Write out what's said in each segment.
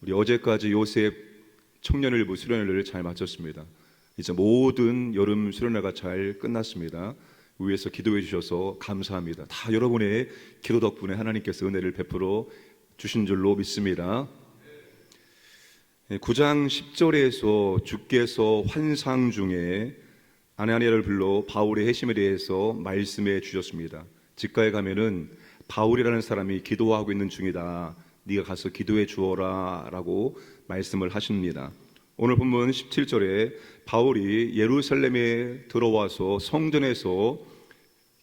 우리 어제까지 요셉 청년일부 수련회를 잘 마쳤습니다. 이제 모든 여름 수련회가 잘 끝났습니다. 위에서 기도해 주셔서 감사합니다. 다 여러분의 기도 덕분에 하나님께서 은혜를 베풀어 주신 줄로 믿습니다. 9장 10절에서 주께서 환상 중에 아나니아를 불러 바울의 회심에 대해서 말씀해 주셨습니다. 직가에 가면은 바울이라는 사람이 기도하고 있는 중이다, 네가 가서 기도해 주어라 라고 말씀을 하십니다. 오늘 본문 17절에 바울이 예루살렘에 들어와서 성전에서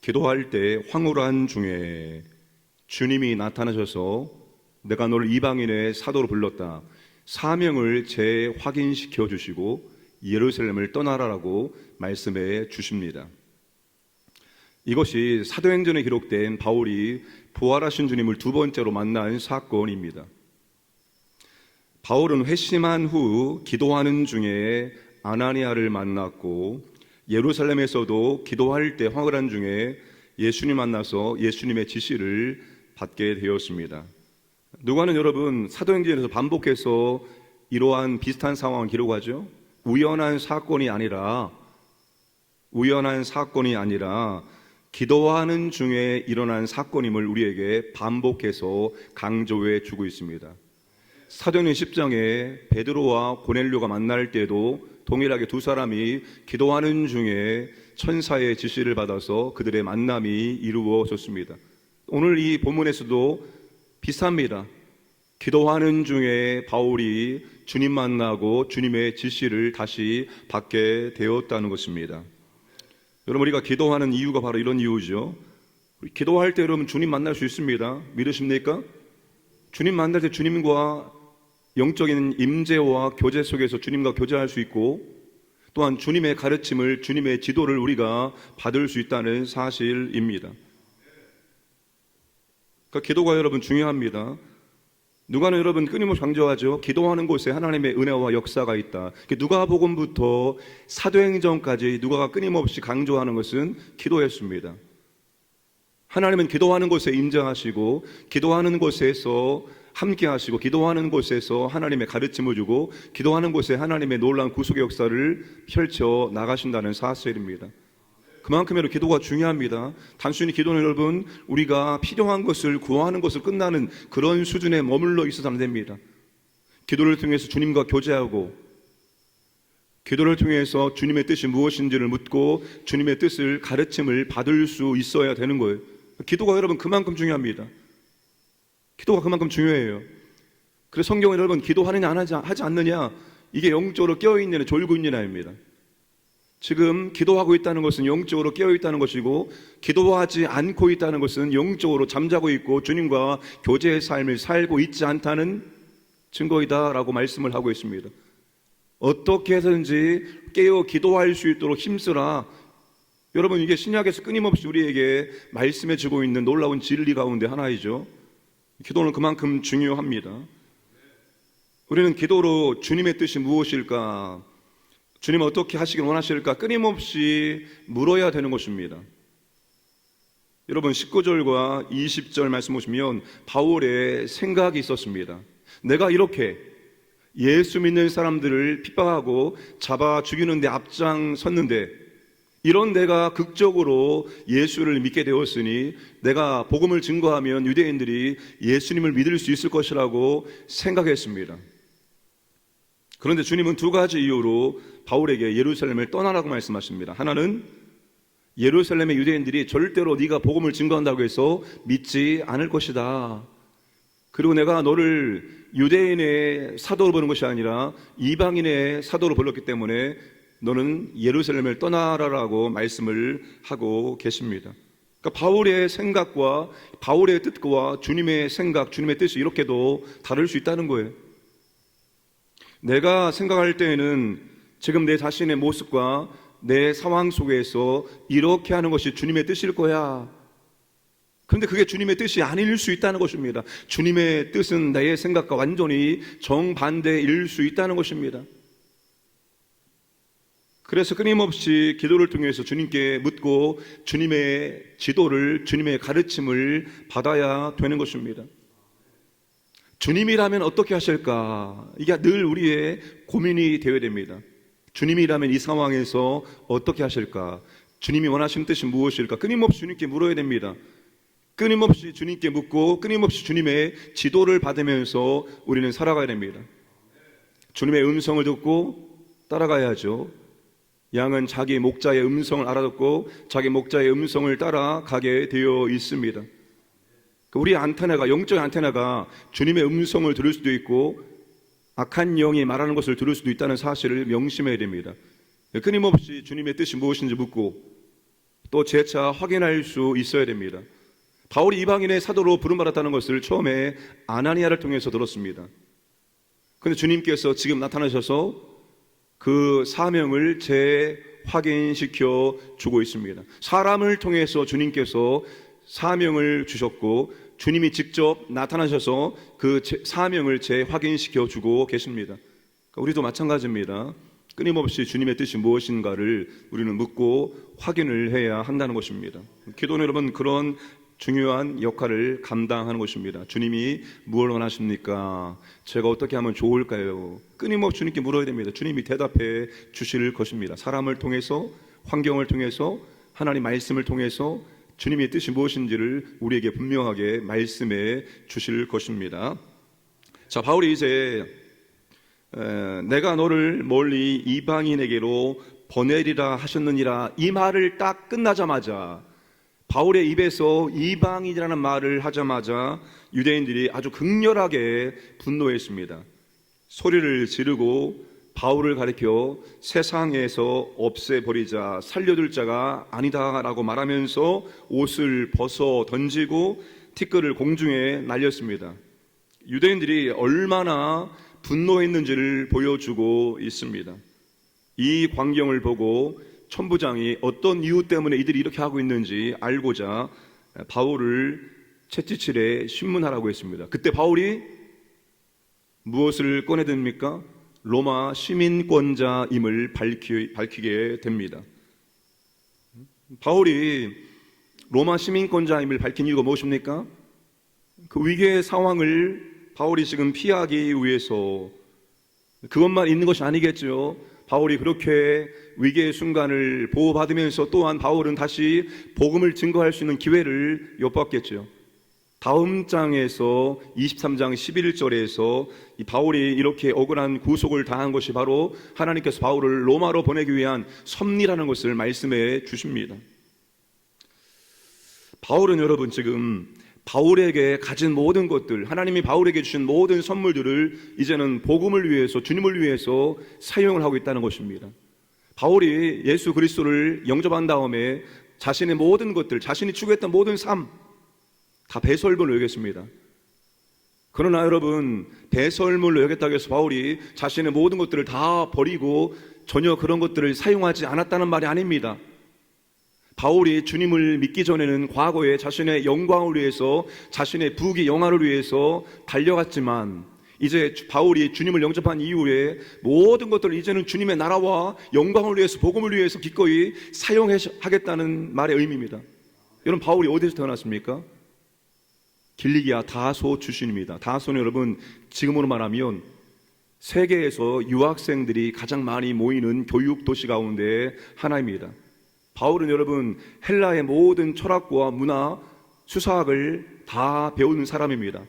기도할 때 황홀한 중에 주님이 나타나셔서 내가 너를 이방인의 사도로 불렀다, 사명을 재확인시켜 주시고 예루살렘을 떠나라라고 말씀해 주십니다. 이것이 사도행전에 기록된 바울이 부활하신 주님을 두 번째로 만난 사건입니다. 바울은 회심한 후 기도하는 중에 아나니아를 만났고, 예루살렘에서도 기도할 때 황홀한 중에 예수님 만나서 예수님의 지시를 받게 되었습니다. 누가는 여러분 사도행전에서 반복해서 이러한 비슷한 상황을 기록하죠. 우연한 사건이 아니라 기도하는 중에 일어난 사건임을 우리에게 반복해서 강조해 주고 있습니다. 사도행전 10장에 베드로와 고넬료가 만날 때도 동일하게 두 사람이 기도하는 중에 천사의 지시를 받아서 그들의 만남이 이루어졌습니다. 오늘 이 본문에서도 비슷합니다. 기도하는 중에 바울이 주님 만나고 주님의 지시를 다시 받게 되었다는 것입니다. 여러분, 우리가 기도하는 이유가 바로 이런 이유죠. 기도할 때 여러분 주님 만날 수 있습니다. 믿으십니까? 주님 만날 때 주님과 영적인 임재와 교제 속에서 주님과 교제할 수 있고, 또한 주님의 가르침을, 주님의 지도를 우리가 받을 수 있다는 사실입니다. 그러니까 기도가 여러분 중요합니다. 누가는 여러분 끊임없이 강조하죠. 기도하는 곳에 하나님의 은혜와 역사가 있다. 누가복음부터 사도행전까지 누가가 끊임없이 강조하는 것은 기도였습니다. 하나님은 기도하는 곳에 임재하시고, 기도하는 곳에서 함께 하시고, 기도하는 곳에서 하나님의 가르침을 주고, 기도하는 곳에 하나님의 놀라운 구속의 역사를 펼쳐 나가신다는 사실입니다. 그만큼 여러분 기도가 중요합니다. 단순히 기도는 여러분 우리가 필요한 것을 구하는 것을 끝나는 그런 수준에 머물러 있어서는 안 됩니다. 기도를 통해서 주님과 교제하고, 기도를 통해서 주님의 뜻이 무엇인지를 묻고 주님의 뜻을 가르침을 받을 수 있어야 되는 거예요. 기도가 여러분 그만큼 중요합니다. 기도가 그만큼 중요해요. 그래서 성경은 여러분 기도하느냐 하지 않느냐, 이게 영적으로 깨어있느냐 졸고 있느냐입니다. 지금 기도하고 있다는 것은 영적으로 깨어있다는 것이고, 기도하지 않고 있다는 것은 영적으로 잠자고 있고 주님과 교제의 삶을 살고 있지 않다는 증거이다 라고 말씀을 하고 있습니다. 어떻게 해서든지 깨어 기도할 수 있도록 힘쓰라. 여러분, 이게 신약에서 끊임없이 우리에게 말씀해 주고 있는 놀라운 진리 가운데 하나이죠. 기도는 그만큼 중요합니다. 우리는 기도로 주님의 뜻이 무엇일까, 주님 어떻게 하시길 원하실까 끊임없이 물어야 되는 것입니다. 여러분 19절과 20절 말씀 보시면 바울의 생각이 있었습니다. 내가 이렇게 예수 믿는 사람들을 핍박하고 잡아 죽이는 데 앞장섰는데, 이런 내가 극적으로 예수를 믿게 되었으니 내가 복음을 증거하면 유대인들이 예수님을 믿을 수 있을 것이라고 생각했습니다. 그런데 주님은 두 가지 이유로 바울에게 예루살렘을 떠나라고 말씀하십니다. 하나는 예루살렘의 유대인들이 절대로 네가 복음을 증거한다고 해서 믿지 않을 것이다. 그리고 내가 너를 유대인의 사도로 보는 것이 아니라 이방인의 사도로 불렀기 때문에 너는 예루살렘을 떠나라라고 말씀을 하고 계십니다. 그러니까 바울의 생각과 바울의 뜻과 주님의 생각, 주님의 뜻이 이렇게도 다를 수 있다는 거예요. 내가 생각할 때에는 지금 내 자신의 모습과 내 상황 속에서 이렇게 하는 것이 주님의 뜻일 거야. 그런데 그게 주님의 뜻이 아닐 수 있다는 것입니다. 주님의 뜻은 내 생각과 완전히 정반대일 수 있다는 것입니다. 그래서 끊임없이 기도를 통해서 주님께 묻고 주님의 지도를, 주님의 가르침을 받아야 되는 것입니다. 주님이라면 어떻게 하실까? 이게 늘 우리의 고민이 되어야 됩니다. 주님이라면 이 상황에서 어떻게 하실까? 주님이 원하시는 뜻이 무엇일까? 끊임없이 주님께 물어야 됩니다. 끊임없이 주님께 묻고 끊임없이 주님의 지도를 받으면서 우리는 살아가야 됩니다. 주님의 음성을 듣고 따라가야죠. 양은 자기 목자의 음성을 알아듣고 자기 목자의 음성을 따라가게 되어 있습니다. 우리 안테나가, 영적 안테나가 주님의 음성을 들을 수도 있고 악한 영이 말하는 것을 들을 수도 있다는 사실을 명심해야 됩니다. 끊임없이 주님의 뜻이 무엇인지 묻고 또 재차 확인할 수 있어야 됩니다. 바울이 이방인의 사도로 부름받았다는 것을 처음에 아나니아를 통해서 들었습니다. 그런데 주님께서 지금 나타나셔서 그 사명을 재확인시켜 주고 있습니다. 사람을 통해서 주님께서 사명을 주셨고 주님이 직접 나타나셔서 그 사명을 재확인시켜 주고 계십니다. 우리도 마찬가지입니다. 끊임없이 주님의 뜻이 무엇인가를 우리는 묻고 확인을 해야 한다는 것입니다. 기도는 여러분 그런 중요한 역할을 감당하는 것입니다. 주님이 무엇을 원하십니까? 제가 어떻게 하면 좋을까요? 끊임없이 주님께 물어야 됩니다. 주님이 대답해 주실 것입니다. 사람을 통해서, 환경을 통해서, 하나님 말씀을 통해서 주님의 뜻이 무엇인지를 우리에게 분명하게 말씀해 주실 것입니다. 자, 바울이 이제 내가 너를 멀리 이방인에게로 보내리라 하셨느니라 이 말을 딱 끝나자마자 바울의 입에서 이방인이라는 말을 하자마자 유대인들이 아주 극렬하게 분노했습니다. 소리를 지르고 바울을 가리켜 세상에서 없애버리자, 살려둘 자가 아니다라고 말하면서 옷을 벗어 던지고 티끌을 공중에 날렸습니다. 유대인들이 얼마나 분노했는지를 보여주고 있습니다. 이 광경을 보고 천부장이 어떤 이유 때문에 이들이 이렇게 하고 있는지 알고자 바울을 채찍질에 신문하라고 했습니다. 그때 바울이 무엇을 꺼내듭니까? 로마 시민권자임을 밝히게 됩니다. 바울이 로마 시민권자임을 밝힌 이유가 무엇입니까? 그 위기의 상황을 바울이 지금 피하기 위해서 그것만 있는 것이 아니겠죠. 바울이 그렇게 위기의 순간을 보호받으면서 또한 바울은 다시 복음을 증거할 수 있는 기회를 엿봤겠죠. 다음 장에서 23장 11절에서 이 바울이 이렇게 억울한 구속을 당한 것이 바로 하나님께서 바울을 로마로 보내기 위한 섭리라는 것을 말씀해 주십니다. 바울은 여러분 지금 바울에게 가진 모든 것들, 하나님이 바울에게 주신 모든 선물들을 이제는 복음을 위해서, 주님을 위해서 사용을 하고 있다는 것입니다. 바울이 예수 그리스도를 영접한 다음에 자신의 모든 것들, 자신이 추구했던 모든 삶 다 배설물로 여겼습니다. 그러나 여러분, 배설물로 여겼다고 해서 바울이 자신의 모든 것들을 다 버리고 전혀 그런 것들을 사용하지 않았다는 말이 아닙니다. 바울이 주님을 믿기 전에는 과거에 자신의 영광을 위해서, 자신의 부귀 영화를 위해서 달려갔지만 이제 바울이 주님을 영접한 이후에 모든 것들을 이제는 주님의 나라와 영광을 위해서, 복음을 위해서 기꺼이 사용하겠다는 말의 의미입니다. 여러분, 바울이 어디서 태어났습니까? 길리기아 다소 출신입니다. 다소는 여러분 지금으로 말하면 세계에서 유학생들이 가장 많이 모이는 교육 도시 가운데 하나입니다. 바울은 여러분 헬라의 모든 철학과 문화, 수사학을 다 배우는 사람입니다.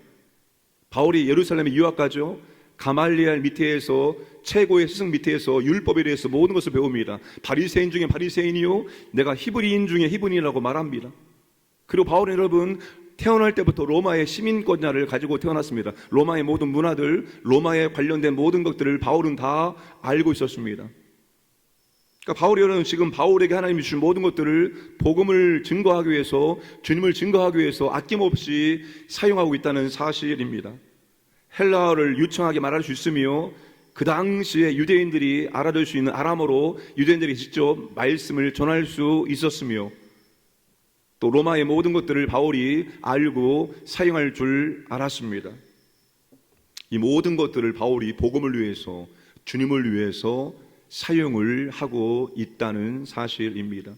바울이 예루살렘에 유학 가죠. 가말리엘 밑에서, 최고의 스승 밑에서 율법에 대해서 모든 것을 배웁니다. 바리새인 중에 바리새인이요, 내가 히브리인 중에 히브리인이라고 말합니다. 그리고 바울은 여러분 태어날 때부터 로마의 시민권자를 가지고 태어났습니다. 로마의 모든 문화들, 로마에 관련된 모든 것들을 바울은 다 알고 있었습니다. 그러니까 바울이 여러분 지금 바울에게 하나님이 주신 모든 것들을 복음을 증거하기 위해서, 주님을 증거하기 위해서 아낌없이 사용하고 있다는 사실입니다. 헬라어를 유창하게 말할 수 있으며 그 당시에 유대인들이 알아들 수 있는 아람어로 유대인들이 직접 말씀을 전할 수 있었으며 또 로마의 모든 것들을 바울이 알고 사용할 줄 알았습니다. 이 모든 것들을 바울이 복음을 위해서, 주님을 위해서 사용을 하고 있다는 사실입니다.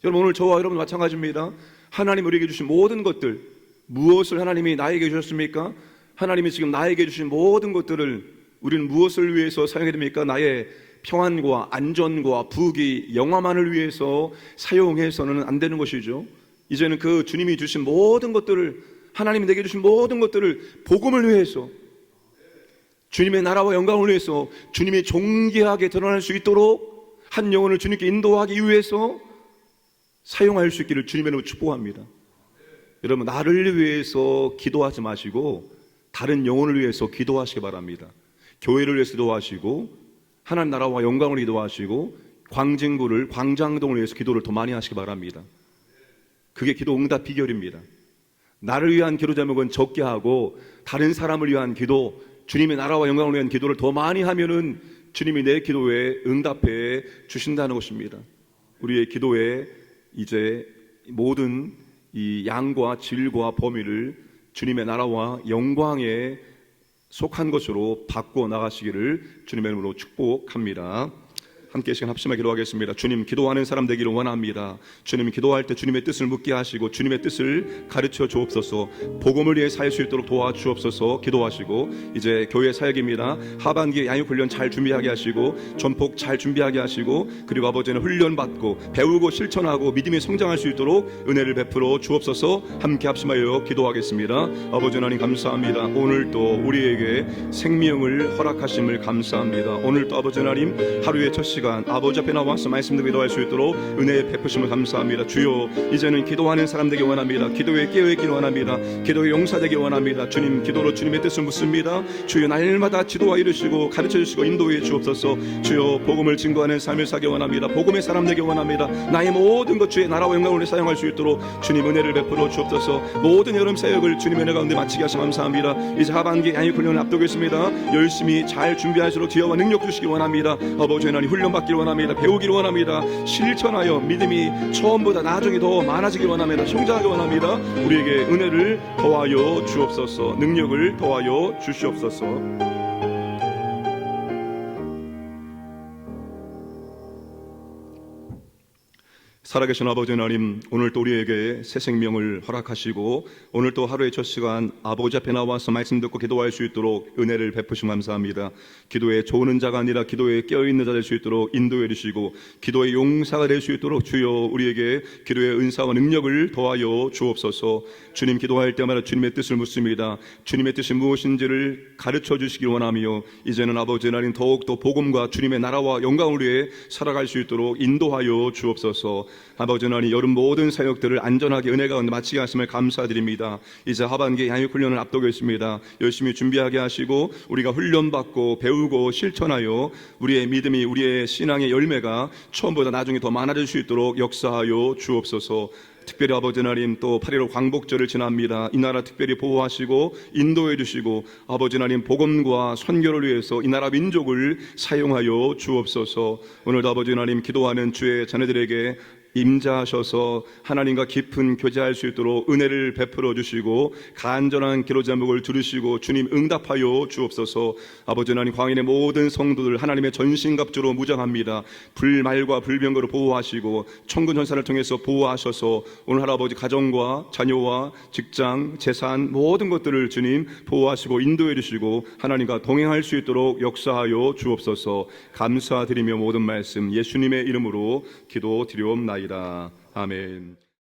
여러분, 오늘 저와 여러분 마찬가지입니다. 하나님 우리에게 주신 모든 것들, 무엇을 하나님이 나에게 주셨습니까? 하나님이 지금 나에게 주신 모든 것들을 우리는 무엇을 위해서 사용해야 됩니까? 나의 평안과 안전과 부귀, 영화만을 위해서 사용해서는 안 되는 것이죠. 이제는 그 주님이 주신 모든 것들을, 하나님이 내게 주신 모든 것들을 복음을 위해서, 주님의 나라와 영광을 위해서, 주님이 존귀하게 드러날 수 있도록 한 영혼을 주님께 인도하기 위해서 사용할 수 있기를 주님의 이름으로 축복합니다. 여러분, 나를 위해서 기도하지 마시고 다른 영혼을 위해서 기도하시기 바랍니다. 교회를 위해서 기도하시고 하나님 나라와 영광을 기도하시고 광진구를, 광장동을 위해서 기도를 더 많이 하시기 바랍니다. 그게 기도 응답 비결입니다. 나를 위한 기도 제목은 적게 하고 다른 사람을 위한 기도, 주님의 나라와 영광을 위한 기도를 더 많이 하면은 주님이 내 기도에 응답해 주신다는 것입니다. 우리의 기도에 이제 모든 이 양과 질과 범위를 주님의 나라와 영광에 속한 것으로 바꾸어 나가시기를 주님의 이름으로 축복합니다. 함께 시간 합심하게 기도하겠습니다. 주님, 기도하는 사람 되기를 원합니다. 주님, 기도할 때 주님의 뜻을 묻게 하시고 주님의 뜻을 가르쳐 주옵소서. 복음을 위해 살 수 있도록 도와주옵소서. 기도하시고 이제 교회 사역입니다. 하반기 양육훈련 잘 준비하게 하시고 전폭 잘 준비하게 하시고, 그리고 아버지는 훈련받고 배우고 실천하고 믿음이 성장할 수 있도록 은혜를 베풀어 주옵소서. 함께 합심하여 기도하겠습니다. 아버지 하나님 감사합니다. 오늘도 우리에게 생명을 허락하심을 감사합니다. 오늘도 아버지 하나님 하루의 첫 시간 아버지 앞에 나와서 말씀 듣고 기도할 수 있도록 은혜의 베푸심을 감사합니다. 주여, 이제는 기도하는 사람 되기 원합니다. 기도에 깨어있기 원합니다. 기도에 용사되기 원합니다. 주님, 기도로 주님의 뜻을 묻습니다. 주여, 날마다 지도와 이루시고 가르쳐 주시고 인도해 주옵소서. 주여, 복음을 증거하는 삶을 살기 원합니다. 복음의 사람 되기 원합니다. 나의 모든 것 주의 나라와 영광을 위해 사용할 수 있도록 주님 은혜를 베풀어 주옵소서. 모든 여름 사역을 주님의 은혜 가운데 마치게 하시 감사합니다. 이제 하반기 양육훈련을 앞두고 있습니다. 열심히 잘 준비할수록 기회와 능력 주시기 원합니다. 아버지 하나님, 훈련받기를 원합니다. 배우기를 원합니다. 실천하여 믿음이 처음보다 나중에 더 많아지기 원합니다. 성장하기 원합니다. 우리에게 은혜를 더하여 주옵소서. 능력을 더하여 주시옵소서. 살아계신 아버지 하나님, 오늘 또 우리에게 새 생명을 허락하시고 오늘 또 하루의 첫 시간 아버지 앞에 나와서 말씀 듣고 기도할 수 있도록 은혜를 베푸시면 감사합니다. 기도에 조는 자가 아니라 기도에 깨어있는 자 될 수 있도록 인도해 주시고 기도의 용사가 될 수 있도록 주여 우리에게 기도의 은사와 능력을 더하여 주옵소서. 주님, 기도할 때마다 주님의 뜻을 묻습니다. 주님의 뜻이 무엇인지를 가르쳐 주시기 원하며 이제는 아버지 하나님 더욱더 복음과 주님의 나라와 영광을 위해 살아갈 수 있도록 인도하여 주옵소서. 아버지 하나님, 여름 모든 사역들을 안전하게 은혜 가운데 마치게 하심을 감사드립니다. 이제 하반기 양육훈련을 앞두고 있습니다. 열심히 준비하게 하시고 우리가 훈련받고 배우고 실천하여 우리의 믿음이, 우리의 신앙의 열매가 처음보다 나중에 더 많아질 수 있도록 역사하여 주옵소서. 특별히 아버지 하나님, 또 8.15 광복절을 지납니다. 이 나라 특별히 보호하시고 인도해 주시고 아버지 하나님, 복음과 선교를 위해서 이 나라 민족을 사용하여 주옵소서. 오늘도 아버지 하나님, 기도하는 주의 자녀들에게 임자하셔서 하나님과 깊은 교제할 수 있도록 은혜를 베풀어 주시고 간절한 기도 제목을 들으시고 주님 응답하여 주옵소서. 아버지 하나님, 광인의 모든 성도들 하나님의 전신갑주로 무장합니다. 불말과 불병거로 보호하시고 천군 전사를 통해서 보호하셔서 오늘 할아버지 가정과 자녀와 직장, 재산 모든 것들을 주님 보호하시고 인도해 주시고 하나님과 동행할 수 있도록 역사하여 주옵소서. 감사드리며 모든 말씀 예수님의 이름으로 기도드리옵나이다. 아멘.